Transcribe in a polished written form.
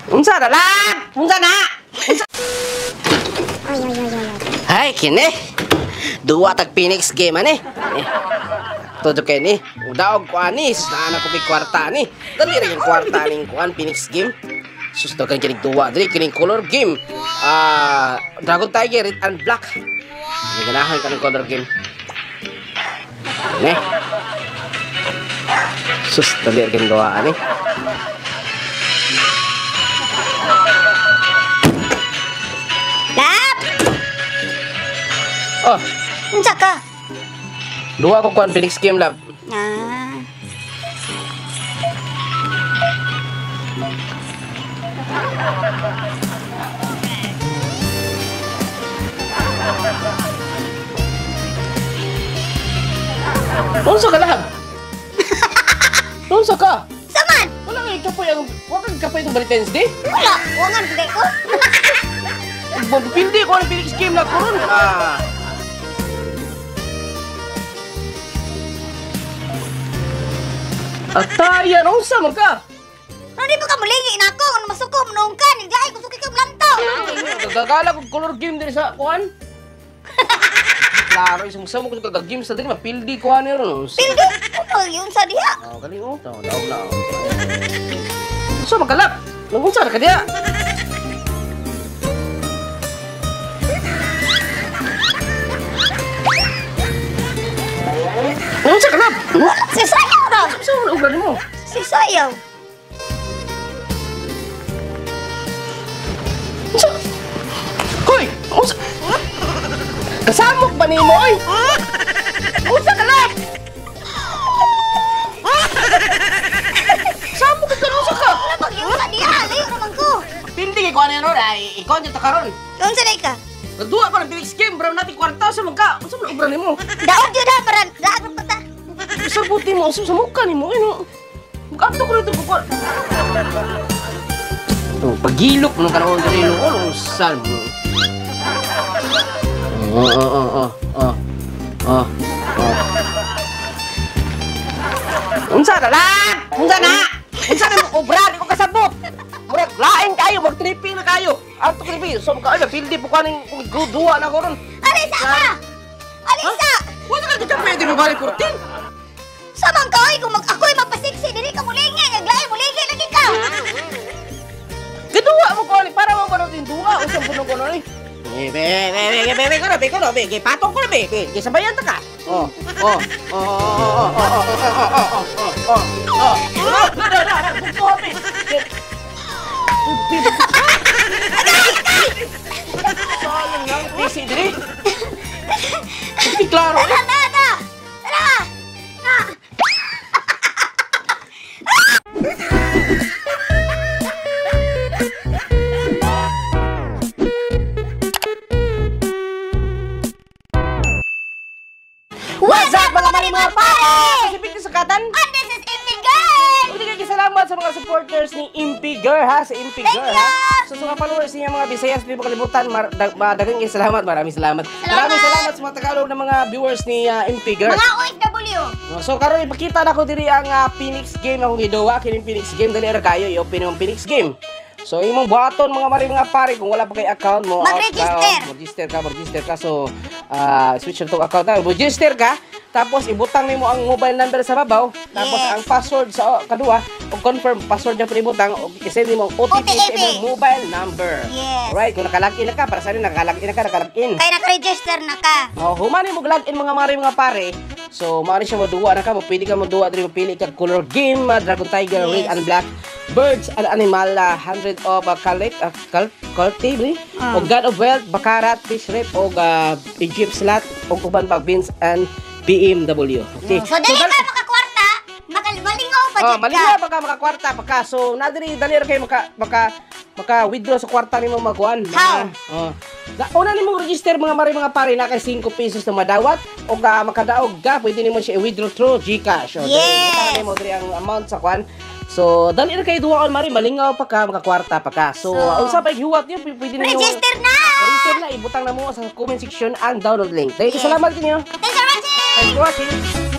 Unsa na lang? Unsa na? Ay, kini. Dua tag Phoenix game ani. Todo kay ni. Udaog ko anis. Naana ko kwarta ni. Dali ra yung kwarta ning kuan Phoenix game. Susto kan kining dua dili kining color game. Dragon Tiger Red and Black. Ganahan ka ng color game. Ne. Sus dali ra kining gawa ani. Lap! Oh, Unsa ka? dua ko kuan Phoenix game lab. Ah. Unsa ka lab? Unsa ka? Saman! Wala nga kapoy itong Valentine's Day? Wala! Wangan gede ko. Pindi ko ang Phoenix game na ko ron. Ataya, unsa man ka? Ano di ba ka mulingi na ako? Ano masukom nung ka? Niglahay kung suki ka blanto. Gagala ko color game din sa kuan. Klaro, isang mo ko kag-game sa dili mapildi ko ani ron. Pildo? Ano yun sa diha? Kali mo, daog na. So magalap. Unsa ka diha? Unsa ka lab? Si Sayaw na! Unsa man ugan mo? Si Sayaw. Unsa? Hoy, unsa? Kasamok ba nimo oy? Unsa ka lab? Samok ka unsa ka? Wala pag yun sa diha. Layo naman ko. Pindi kay kuan ano ay ikon dito karon. Unsa day ka? Kadua ko ng Phoenix game, bro natin kwarta sa mga. Unsa man ubra nimo? Daog yun ha. Para daag pa ta. Sa buti mo, sa mukha nimo ano. Magkanto ko rito ko. Oh, pagilok mo karon diri lo sal mo. Unsa na lang? Unsa na? Unsa na mo obra di ko kasabot. Murag lain kayo, mag-tripping na kayo. Ato tripping, so ka ay pildi po kaning duwa na ko ron. Alisa ka! Alisa! Wala ka ka pwede mo balik kurtin. Samang ka oy kung ako'y mapasiksi diri ka mulingi. Naglahay mulingi lagi ka. Kedua mo ko ni para mo ba natin duwa usang puno ko ni. Be ko na, be. Patong ko na, be. Sabayan ta ka. Sayang lang, busy diri. Hindi klaro. Tara! What's up mga marimar pare? Kasi Piti Sakatan. And this is Impigan! Hindi kayo salamat sa mga supporters ni Impigar ha, sa Impigar ha. So sa mga followers niya mga Bisayas, hindi mo kalimutan, dagang kayo salamat, maraming salamat. Maraming salamat sa mga Tagalog na mga viewers ni Impigar. Mga OFW! So karon ipakita na ko diri ang Phoenix game akong giduwa, kining Phoenix game dali ra kayo i-open yung Phoenix game. So imong buhaton mga pare kung wala pa kay account mo, mag-register ka. So switch to account na, register ka. Tapos ibutang nimo ang mobile number sa babaw, tapos ang password sa kadua, o confirm password niya ibutang o i-send nimo ang OTP sa imong mobile number. Yes. Alright, kung nakalagin na ka, para sa nakalagin Kaya naka-register na ka. Humani mo login mga pare. So, maari siya maduwa na ka, pwede ka maduwa diri mapili ka color game, Dragon Tiger, Red and Black, Birds and Animal, 100 of cultivary, o God of Wealth, Baccarat, Fish Rep, o Egypt Slot, o uban pa Beans and BMW. Okay. So, dali ka makakwarta, malingaw pa dyan ka. Malingaw pa ka makakwarta pa ka. So, dali kayo maka-withdraw sa kwarta ni mo magkuhan. How? Una ni mong register mga pare na kay 5 pesos na madawat o makadaog ka, pwede ni mo siya i-withdraw through GCash. Yes! Para mo diri ang amount sa kwan. So, dali ra kayo duwa mari malingaw pa ka, makakwarta pa ka. So, unsa pa hiwat niyo, pwede niyo Register na! Register na, ibutang na mo sa comment section ang download link. Thank you, salamat kinyo. Thanks for watching! Thanks for watching.